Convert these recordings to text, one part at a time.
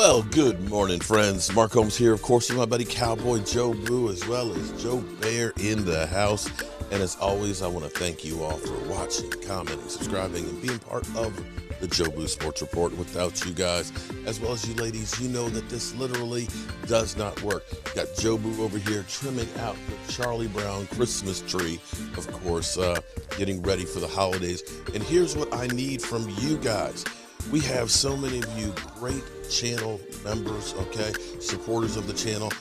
Well, good morning, friends. Mark Holmes here, of course, with my buddy Cowboy Joe Boo, as well as Joe Bear in the house. And as always, I want to thank you all for watching, commenting, subscribing, and being part of the Joe Boo Sports Report. Without you guys, as well as you ladies, you know that this literally does not work. Got Joe Boo over here trimming out the Charlie Brown Christmas tree, of course, getting ready for the holidays. And here's what I need from you guys. We have so many of you great channel members, okay, supporters of the channel.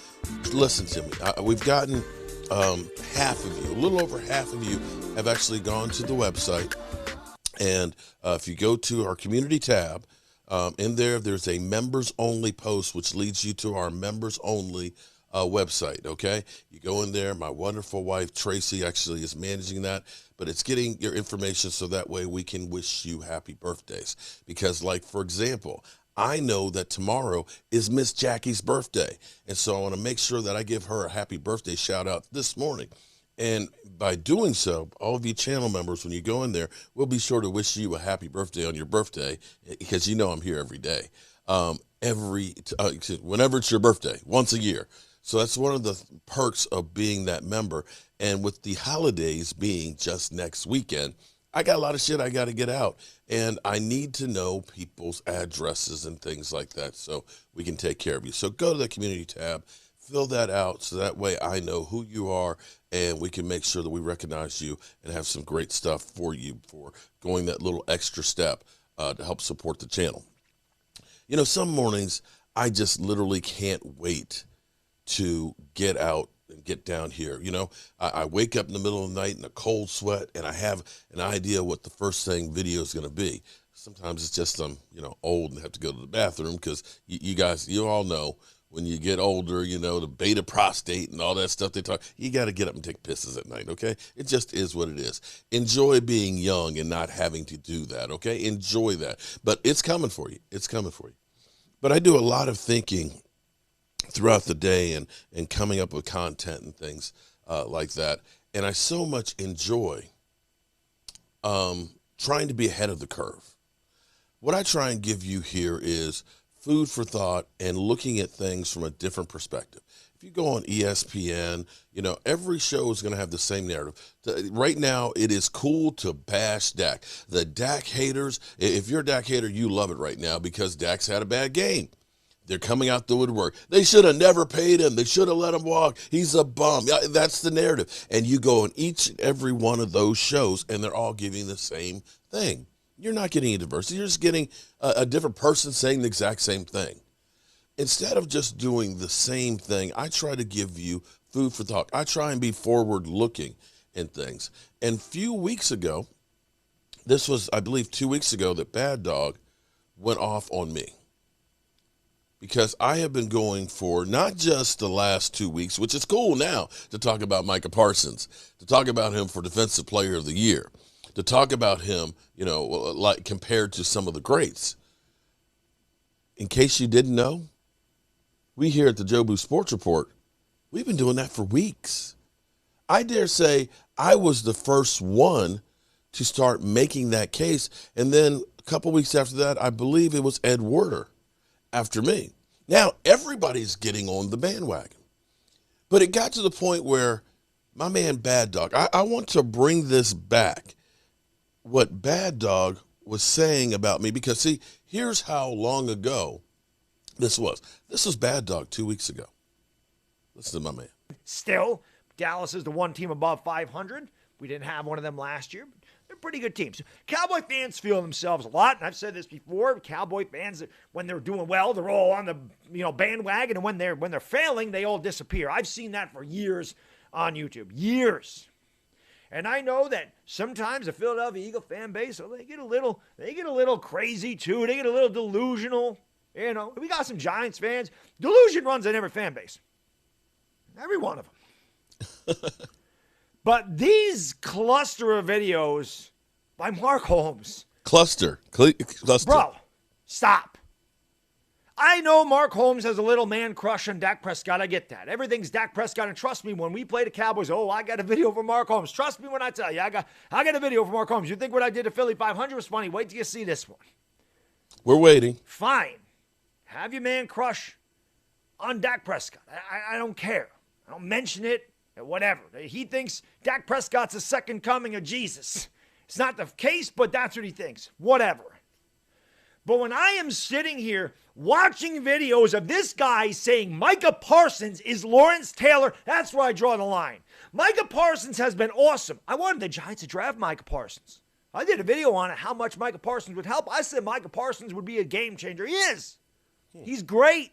Listen to me. We've gotten half of you, a little over half of you have actually gone to the website. And if you go to our community tab, in there's a members only post, which leads you to our members only website. Okay. You go in there. My wonderful wife, Tracy, actually is managing that, but it's getting your information so that way we can wish you happy birthdays. Because, like, for example, I know that tomorrow is Miss Jackie's birthday. And so I want to make sure that I give her a happy birthday shout out this morning. And by doing so, all of you channel members, when you go in there, we'll be sure to wish you a happy birthday on your birthday, because you know I'm here every day, whenever it's your birthday, once a year. So that's one of the perks of being that member. And with the holidays being just next weekend, I got a lot of shit I got to get out, and I need to know people's addresses and things like that so we can take care of you. So go to the community tab, fill that out so that way I know who you are, and we can make sure that we recognize you and have some great stuff for you for going that little extra step to help support the channel. You know, some mornings I just literally can't wait to get out and get down here. You know, I wake up in the middle of the night in a cold sweat, and I have an idea what the first thing video is going to be. Sometimes it's just I'm, old and have to go to the bathroom, because you guys, you all know when you get older, the beta prostate and all that stuff they talk, you got to get up and take pisses at night, okay? It just is what it is. Enjoy being young and not having to do that, okay? Enjoy that. But it's coming for you. It's coming for you. But I do a lot of thinking throughout the day and coming up with content and things like that. And I so much enjoy trying to be ahead of the curve. What I try and give you here is food for thought and looking at things from a different perspective. If you go on ESPN, every show is going to have the same narrative. Right now, it is cool to bash Dak. The Dak haters, if you're a Dak hater, you love it right now because Dak's had a bad game. They're coming out the woodwork. They should have never paid him. They should have let him walk. He's a bum. Yeah, that's the narrative. And you go on each and every one of those shows, and they're all giving the same thing. You're not getting any diversity. You're just getting a different person saying the exact same thing. Instead of just doing the same thing, I try to give you food for thought. I try and be forward-looking in things. And a few weeks ago, this was, I believe, 2 weeks ago, that Bad Dog went off on me. Because I have been going for not just the last 2 weeks, which is cool now to talk about Micah Parsons, to talk about him for Defensive Player of the Year, to talk about him, like compared to some of the greats. In case you didn't know, we here at the Joe Boo Sports Report, we've been doing that for weeks. I dare say I was the first one to start making that case. And then a couple weeks after that, I believe it was Ed Werder after me. Now, everybody's getting on the bandwagon. But it got to the point where my man Bad Dog, I want to bring this back, what Bad Dog was saying about me, because, see, here's how long ago this was. This was Bad Dog 2 weeks ago. Listen to my man. Still, Dallas is the one team above 500. We didn't have one of them last year. They're pretty good teams. Cowboy fans feel themselves a lot, and I've said this before. Cowboy fans, when they're doing well, they're all on the bandwagon, and when they're failing, they all disappear. I've seen that for years on YouTube, years. And I know that sometimes the Philadelphia Eagle fan base, they get a little crazy too. They get a little delusional. We got some Giants fans. Delusion runs in every fan base, every one of them. But these cluster of videos by Mark Holmes. Cluster. Bro, stop. I know Mark Holmes has a little man crush on Dak Prescott. I get that. Everything's Dak Prescott. And trust me, when we play the Cowboys, I got a video for Mark Holmes. Trust me when I tell you, I got a video for Mark Holmes. You think what I did to Philly 500 was funny? Wait till you see this one. We're waiting. Fine. Have your man crush on Dak Prescott. I don't care. I don't mention it, whatever. He thinks Dak Prescott's a second coming of Jesus. It's not the case, but that's what he thinks. Whatever. But when I am sitting here watching videos of this guy saying Micah Parsons is Lawrence Taylor, that's where I draw the line. Micah Parsons has been awesome. I wanted the Giants to draft Micah Parsons. I did a video on it, how much Micah Parsons would help. I said Micah Parsons would be a game changer. He is. He's great.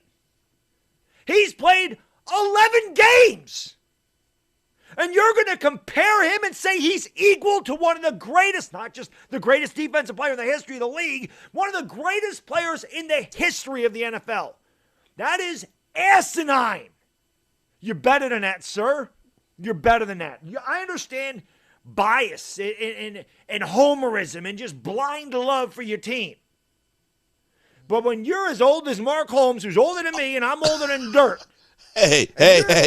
He's played 11 games. And you're going to compare him and say he's equal to one of the greatest, not just the greatest defensive player in the history of the league, one of the greatest players in the history of the NFL. That is asinine. You're better than that, sir. You're better than that. I understand bias and homerism and just blind love for your team. But when you're as old as Mark Holmes, who's older than me, and I'm older than dirt, Hey.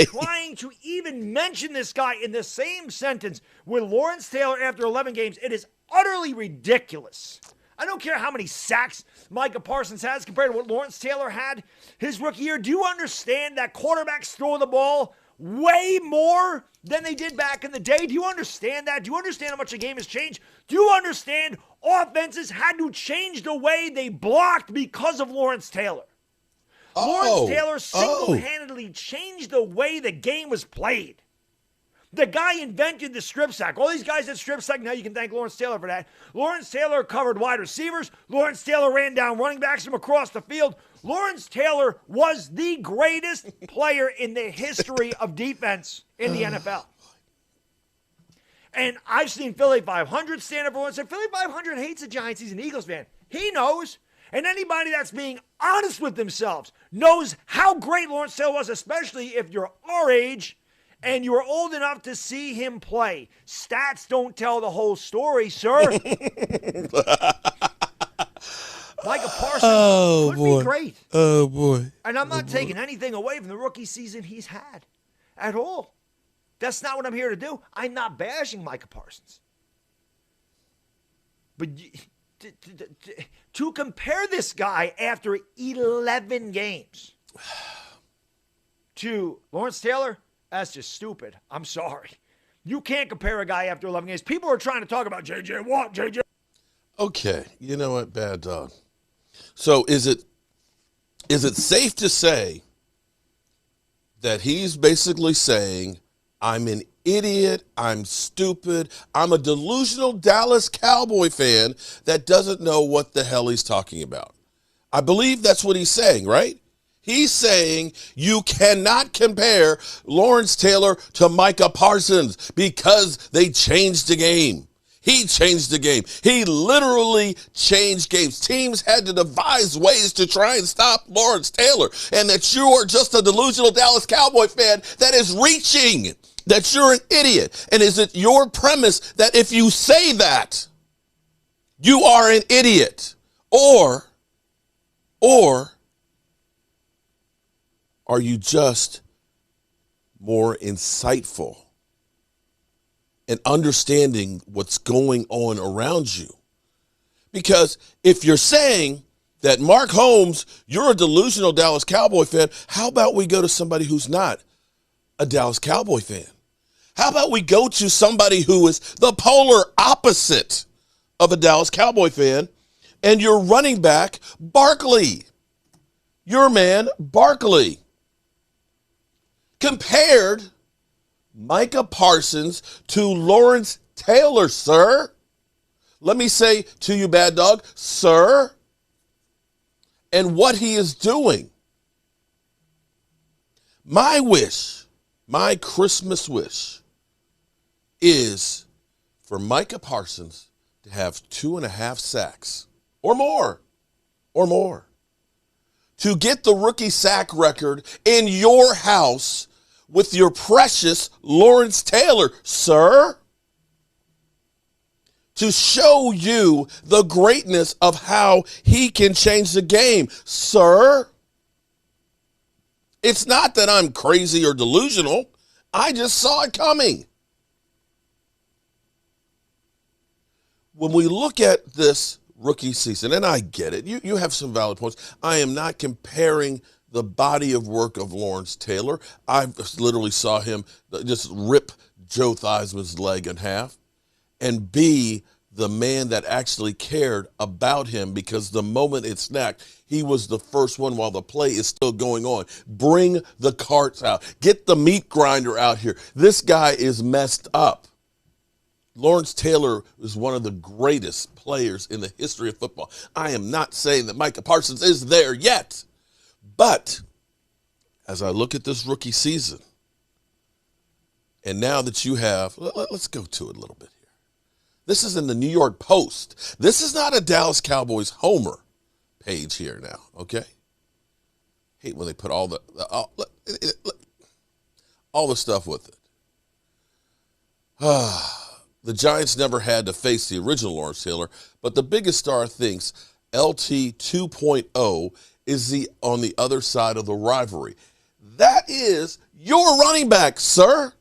trying to even mention this guy in the same sentence with Lawrence Taylor after 11 games, it is utterly ridiculous. I don't care how many sacks Micah Parsons has compared to what Lawrence Taylor had his rookie year. Do you understand that quarterbacks throw the ball way more than they did back in the day? Do you understand that? Do you understand how much the game has changed? Do you understand offenses had to change the way they blocked because of Lawrence Taylor? Lawrence Taylor single-handedly changed the way the game was played. The guy invented the strip sack. All these guys that strip sack, now you can thank Lawrence Taylor for that. Lawrence Taylor covered wide receivers. Lawrence Taylor ran down running backs from across the field. Lawrence Taylor was the greatest player in the history of defense in the NFL. And I've seen Philly 500 stand up for once and Philly 500 hates the Giants. He's an Eagles fan. He knows. And anybody that's being honest with themselves knows how great Lawrence Taylor was, especially if you're our age and you were old enough to see him play. Stats don't tell the whole story, sir. Micah Parsons could be great. Oh, boy. And I'm not taking anything away from the rookie season he's had at all. That's not what I'm here to do. I'm not bashing Micah Parsons. But to compare this guy after 11 games to Lawrence Taylor, that's just stupid. I'm sorry. You can't compare a guy after 11 games. People are trying to talk about J.J. Watt, J.J. Okay, you know what, bad dog. So is it safe to say that he's basically saying, I'm an idiot, I'm stupid, I'm a delusional Dallas Cowboy fan that doesn't know what the hell he's talking about? I believe that's what he's saying, right? He's saying you cannot compare Lawrence Taylor to Micah Parsons because they changed the game. He changed the game. He literally changed games. Teams had to devise ways to try and stop Lawrence Taylor. And that you are just a delusional Dallas Cowboy fan that is reaching, that you're an idiot. And is it your premise that if you say that, you are an idiot? Or are you just more insightful and understanding what's going on around you? Because if you're saying that Mark Holmes, you're a delusional Dallas Cowboy fan, how about we go to somebody who's not a Dallas Cowboy fan? How about we go to somebody who is the polar opposite of a Dallas Cowboy fan, and your running back, Barkley, your man, Barkley, compared Micah Parsons to Lawrence Taylor, sir. Let me say to you, bad dog, sir, and what he is doing. My wish, my Christmas wish, is for Micah Parsons to have 2.5 sacks or more, to get the rookie sack record in your house with your precious Lawrence Taylor, sir, to show you the greatness of how he can change the game, sir. It's not that I'm crazy or delusional. I just saw it coming. When we look at this rookie season, and I get it. You have some valid points. I am not comparing the body of work of Lawrence Taylor. I literally saw him just rip Joe Theismann's leg in half and be the man that actually cared about him, because the moment it snapped, he was the first one while the play is still going on. Bring the carts out. Get the meat grinder out here. This guy is messed up. Lawrence Taylor is one of the greatest players in the history of football. I am not saying that Micah Parsons is there yet, but as I look at this rookie season, and now that you have, let's go to it a little bit here. This is in the New York Post. This is not a Dallas Cowboys homer page here now, okay? Hate when they put all the stuff with it. The Giants never had to face the original Lawrence Taylor, but the biggest star thinks LT 2.0 is on the other side of the rivalry. That is your running back, sir.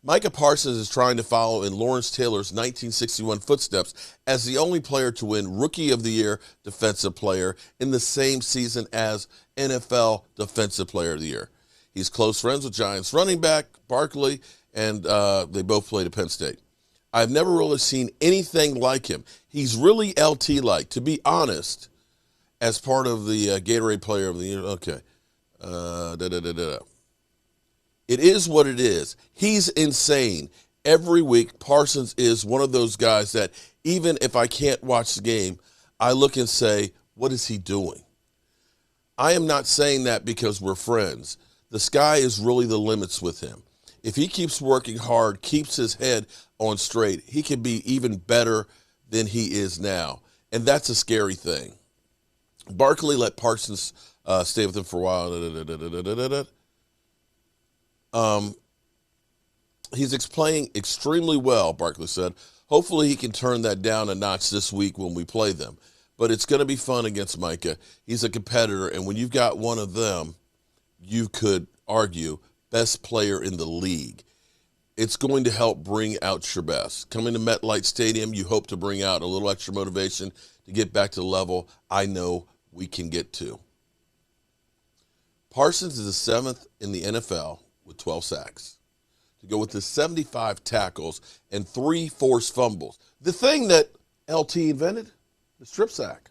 Micah Parsons is trying to follow in Lawrence Taylor's 1961 footsteps as the only player to win Rookie of the Year Defensive Player in the same season as NFL Defensive Player of the Year. He's close friends with Giants running back Barkley, and they both played at Penn State. I've never really seen anything like him. He's really LT-like, to be honest, as part of the Gatorade Player of the Year. Okay. It is what it is. He's insane. Every week, Parsons is one of those guys that even if I can't watch the game, I look and say, what is he doing? I am not saying that because we're friends. The sky is really the limits with him. If he keeps working hard, keeps his head on straight, he can be even better than he is now. And that's a scary thing. Barkley let Parsons stay with him for a while. He's playing extremely well, Barkley said. Hopefully he can turn that down a notch this week when we play them. But it's going to be fun against Micah. He's a competitor, and when you've got one of them, you could argue best player in the league. It's going to help bring out your best. Coming to MetLife Stadium, you hope to bring out a little extra motivation to get back to the level I know we can get to. Parsons is the 7th in the NFL with 12 sacks, to go with his 75 tackles and 3 forced fumbles. The thing that LT invented, the strip sack.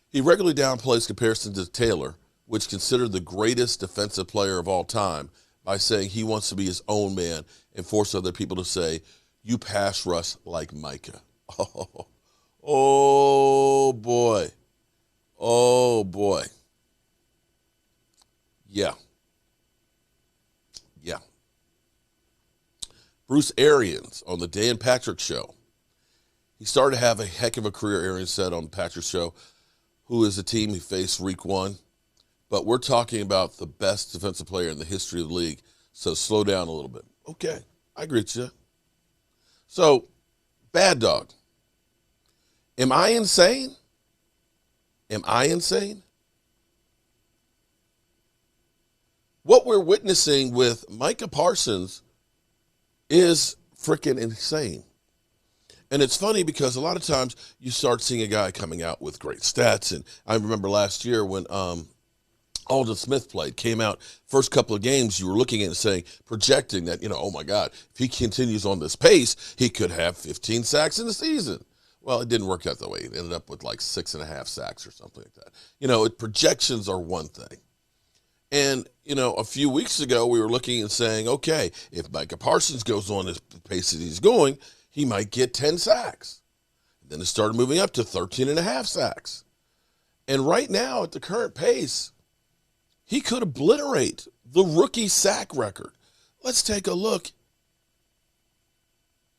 He regularly downplays comparison to Taylor, which considered the greatest defensive player of all time, by saying he wants to be his own man and force other people to say, you pass rush like Micah. Oh boy. Oh, boy. Yeah. Bruce Arians on the Dan Patrick Show. He started to have a heck of a career, Arians said on the Patrick Show, who is a team he faced week 1. But we're talking about the best defensive player in the history of the league, so slow down a little bit. Okay, I agree with you. So, Bad Dog. Am I insane? What we're witnessing with Micah Parsons is freaking insane. And it's funny because a lot of times you start seeing a guy coming out with great stats. And I remember last year when Aldon Smith came out, first couple of games, you were looking at it and saying, projecting that, oh my God, if he continues on this pace, he could have 15 sacks in the season. Well, it didn't work out that way. It ended up with like 6.5 sacks or something like that. Projections are one thing. And, a few weeks ago, we were looking and saying, okay, if Micah Parsons goes on this pace that he's going, he might get 10 sacks. Then it started moving up to 13.5 sacks. And right now, at the current pace, he could obliterate the rookie sack record. Let's take a look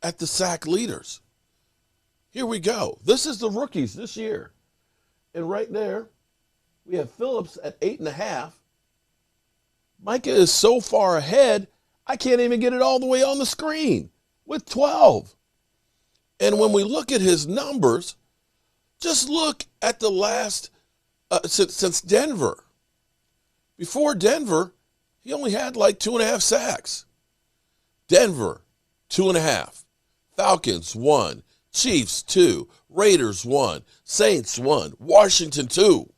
at the sack leaders. Here we go. This is the rookies this year. And right there, we have Phillips at 8.5. Micah is so far ahead, I can't even get it all the way on the screen with 12. And when we look at his numbers, just look at the last, since Denver. Before Denver, he only had like 2.5 sacks. Denver, 2.5. Falcons, 1. Chiefs 2, Raiders 1, Saints 1, Washington 2.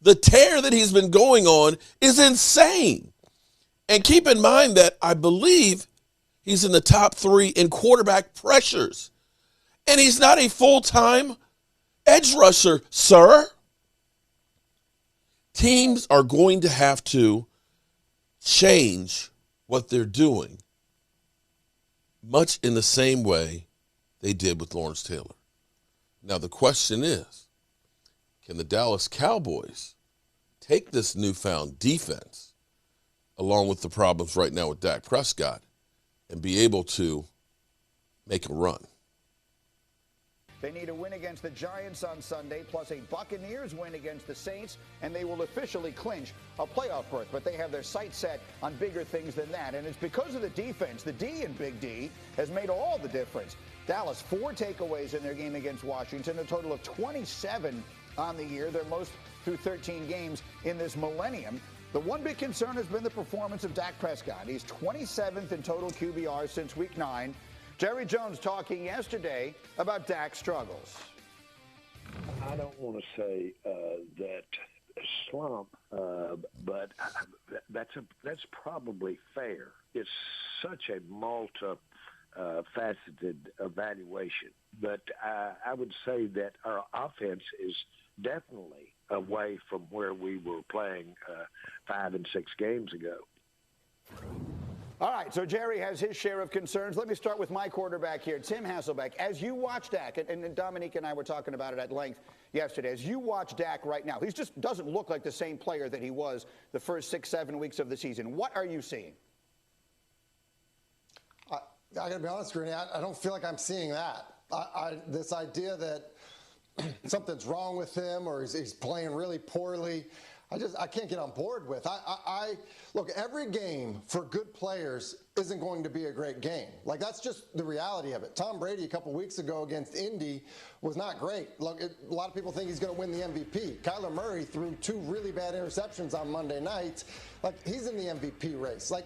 The tear that he's been going on is insane. And keep in mind that I believe he's in the top 3 in quarterback pressures. And he's not a full-time edge rusher, sir. Teams are going to have to change what they're doing, much in the same way they did with Lawrence Taylor. Now, the question is, can the Dallas Cowboys take this newfound defense, along with the problems right now with Dak Prescott, and be able to make a run? They need a win against the Giants on Sunday, plus a Buccaneers win against the Saints, and they will officially clinch a playoff berth. But they have their sights set on bigger things than that. And it's because of the defense. The D in Big D has made all the difference. Dallas, 4 takeaways in their game against Washington, a total of 27 on the year, their most through 13 games in this millennium. The one big concern has been the performance of Dak Prescott. He's 27th in total QBR since Week 9. Jerry Jones talking yesterday about Dak's struggles. I don't want to say that slump, but that's probably fair. It's such a multifaceted evaluation. But I would say that our offense is definitely away from where we were playing 5 and 6 games ago. All right, so Jerry has his share of concerns. Let me start with my quarterback here, Tim Hasselbeck. As you watch Dak, and Dominique and I were talking about it at length yesterday, as you watch Dak right now, he just doesn't look like the same player that he was the first 6-7 weeks of the season. What are you seeing? I got to be honest, Greeny, I don't feel like I'm seeing that. This idea that something's wrong with him or he's playing really poorly, I can't get on board with. Look, every game for good players isn't going to be a great game. Like, that's just the reality of it. Tom Brady a couple weeks ago against Indy was not great. Look, a lot of people think he's going to win the MVP. Kyler Murray threw 2 really bad interceptions on Monday night. Like, he's in the MVP race. Like,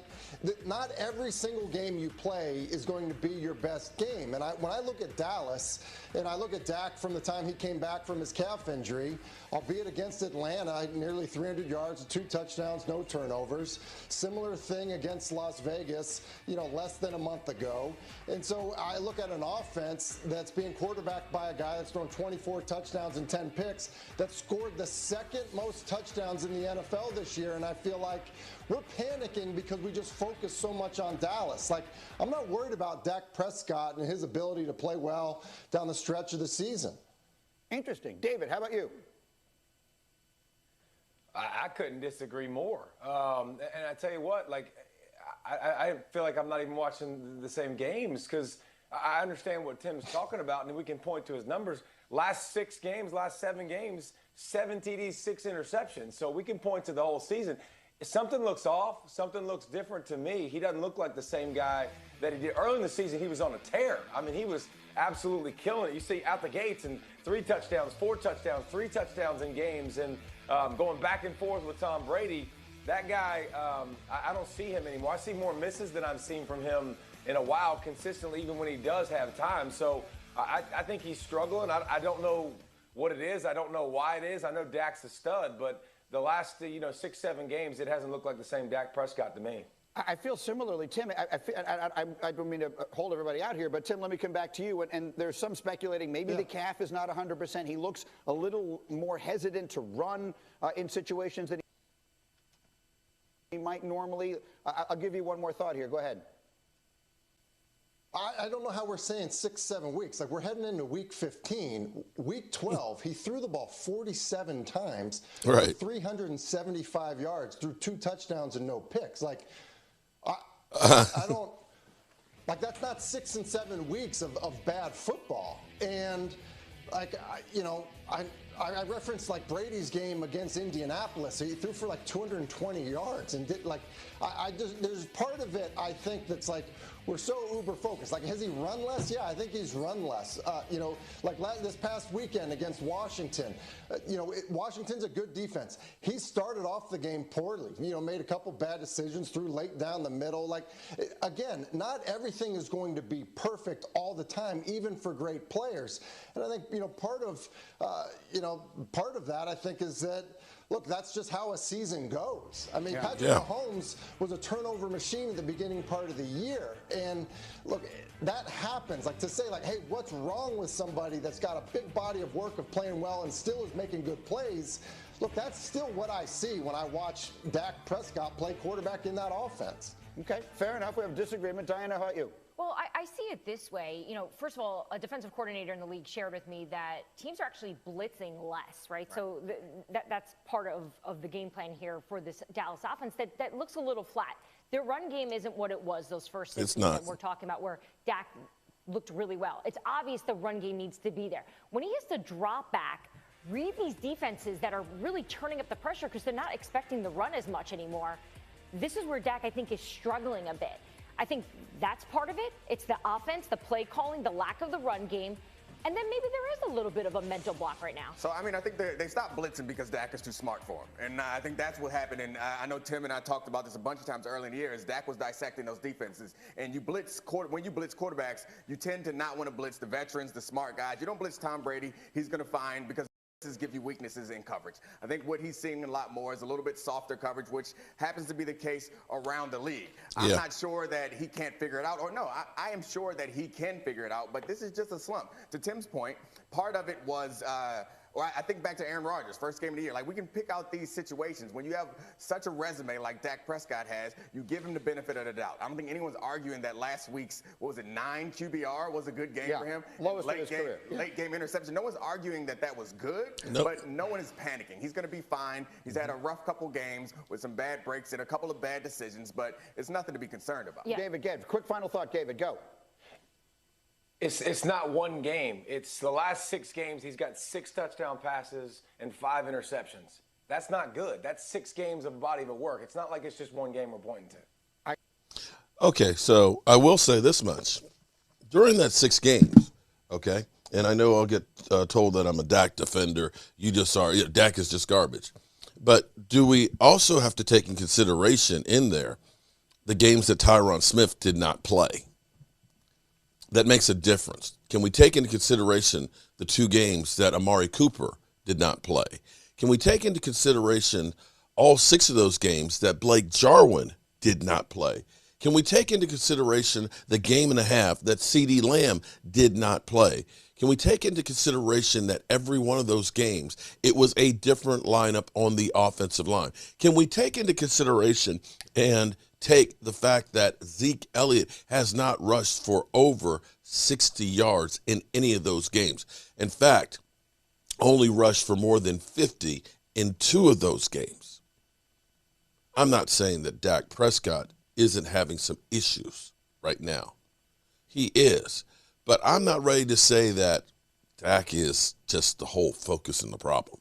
not every single game you play is going to be your best game. And when I look at Dallas and I look at Dak from the time he came back from his calf injury, albeit against Atlanta, nearly 300 yards, 2 touchdowns, no turnovers. Similar thing against Las Vegas, less than a month ago. And so I look at an offense that's being quarterbacked by a guy that's thrown 24 touchdowns and 10 picks, that scored the 2nd most touchdowns in the NFL this year. And I feel like we're panicking because we just focus so much on Dallas. Like, I'm not worried about Dak Prescott and his ability to play well down the stretch of the season. Interesting. David, how about you? I couldn't disagree more. And I tell you what, I feel like I'm not even watching the same games because I understand what Tim's talking about, and we can point to his numbers. Last 7 games, 7 TDs, 6 interceptions. So we can point to the whole season. Something looks off. Something looks different to me. He doesn't look like the same guy that he did early in the season. He was on a tear. I mean, he was absolutely killing it. You see out the gates and 3 touchdowns, 4 touchdowns, 3 touchdowns in games, and going back and forth with Tom Brady. That guy, I don't see him anymore. I see more misses than I've seen from him in a while consistently, even when he does have time. So I think he's struggling. I don't know what it is. I don't know why it is. I know Dak's a stud, but the last 6-7 games, it hasn't looked like the same Dak Prescott to me. I feel similarly, Tim. I don't mean to hold everybody out here, but Tim, let me come back to you. And there's some speculating maybe the calf is not 100%. He looks a little more hesitant to run in situations that he might normally. I'll give you one more thought here. Go ahead. I don't know how we're saying 6-7 weeks. Like, we're heading into week 15. Week 12, he threw the ball 47 times, right, 375 yards, threw 2 touchdowns and no picks. Like, I don't, like, that's not 6 and 7 weeks of bad football. And, like, I referenced like Brady's game against Indianapolis. He threw for like 220 yards and did like, there's part of it I think that's like, we're so uber focused. Like, has he run less? Yeah, I think he's run less. Like this past weekend against Washington, Washington's a good defense. He started off the game poorly, made a couple bad decisions, threw late down the middle. Like, again, not everything is going to be perfect all the time, even for great players. And I think, part of that, I think, is that, look, that's just how a season goes. I mean, Patrick Mahomes was a turnover machine at the beginning part of the year. And look, that happens. Like, to say, like, hey, what's wrong with somebody that's got a big body of work of playing well and still is making good plays? Look, that's still what I see when I watch Dak Prescott play quarterback in that offense. Okay, fair enough. We have disagreement. Diana, how about you? Well, I see it this way. First of all, a defensive coordinator in the league shared with me that teams are actually blitzing less, right? So that's part of the game plan here for this Dallas offense that looks a little flat. Their run game isn't what it was those first 6 weeks that we're talking about, where Dak looked really well. It's obvious the run game needs to be there. When he has to drop back, read these defenses that are really turning up the pressure because they're not expecting the run as much anymore. This is where Dak, I think, is struggling a bit. I think that's part of it. It's the offense, the play calling, the lack of the run game. And then maybe there is a little bit of a mental block right now. So, I mean, I think they stopped blitzing because Dak is too smart for him. And I think that's what happened. And I know Tim and I talked about this a bunch of times early in the year, is Dak was dissecting those defenses. And when you blitz quarterbacks, you tend to not want to blitz the veterans, the smart guys. You don't blitz Tom Brady. He's going to find, because give you weaknesses in coverage. I think what he's seeing a lot more is a little bit softer coverage, which happens to be the case around the league. I'm not sure that he can't figure it out, or no, I am sure that he can figure it out, but this is just a slump. To Tim's point, part of it was I think back to Aaron Rodgers, first game of the year. Like, we can pick out these situations. When you have such a resume like Dak Prescott has, you give him the benefit of the doubt. I don't think anyone's arguing that last week's, 9 QBR was a good game for him. Lowest in his career. Late game interception. No one's arguing that was good, but no one is panicking. He's going to be fine. He's had a rough couple games with some bad breaks and a couple of bad decisions, but it's nothing to be concerned about. Yeah. David, quick final thought, David, go. It's not one game. It's the last 6 games. He's got 6 touchdown passes and 5 interceptions. That's not good. That's 6 games of body of work. It's not like it's just one game we're pointing to. Okay, so I will say this much. During that 6 games, okay, and I know I'll get told that I'm a Dak defender. You just are. Dak is just garbage. But do we also have to take in consideration in there the games that Tyron Smith did not play? That makes a difference. Can we take into consideration the 2 games that Amari Cooper did not play? Can we take into consideration all 6 of those games that Blake Jarwin did not play? Can we take into consideration the game and a half that CeeDee Lamb did not play? Can we take into consideration that every one of those games, it was a different lineup on the offensive line? Can we take into consideration and take the fact that Zeke Elliott has not rushed for over 60 yards in any of those games? In fact, only rushed for more than 50 in 2 of those games. I'm not saying that Dak Prescott isn't having some issues right now. He is. But I'm not ready to say that Dak is just the whole focus and the problem.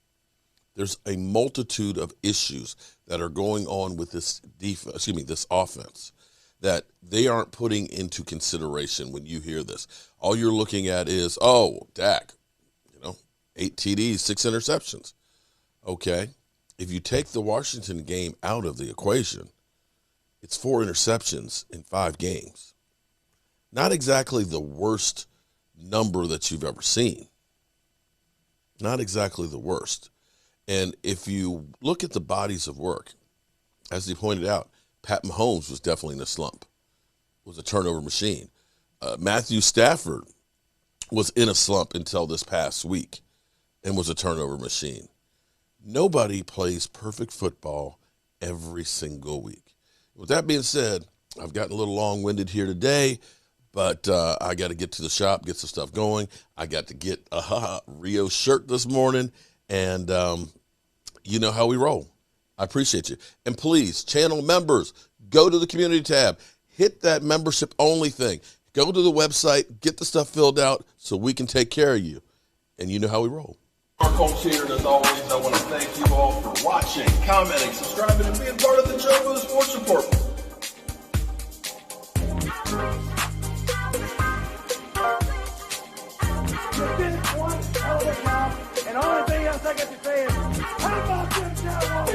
There's a multitude of issues that are going on with this this offense that they aren't putting into consideration when you hear this. All you're looking at is, Dak, 8 TDs, 6 interceptions. Okay, if you take the Washington game out of the equation, it's 4 interceptions in 5 games. Not exactly the worst number that you've ever seen. Not exactly the worst. And if you look at the bodies of work, as he pointed out, Pat Mahomes was definitely in a slump, was a turnover machine. Matthew Stafford was in a slump until this past week and was a turnover machine. Nobody plays perfect football every single week. With that being said, I've gotten a little long-winded here today, but I got to get to the shop, get some stuff going. I got to get a Rio shirt this morning, and you know how we roll. I appreciate you. And please, channel members, go to the community tab. Hit that membership only thing. Go to the website, get the stuff filled out so we can take care of you. And you know how we roll. Our Colts here, and as always, I want to thank you all for watching, commenting, subscribing, and being part of the Joe Boo Sports Report. You did one hell of a job, and the only thing else I got to say is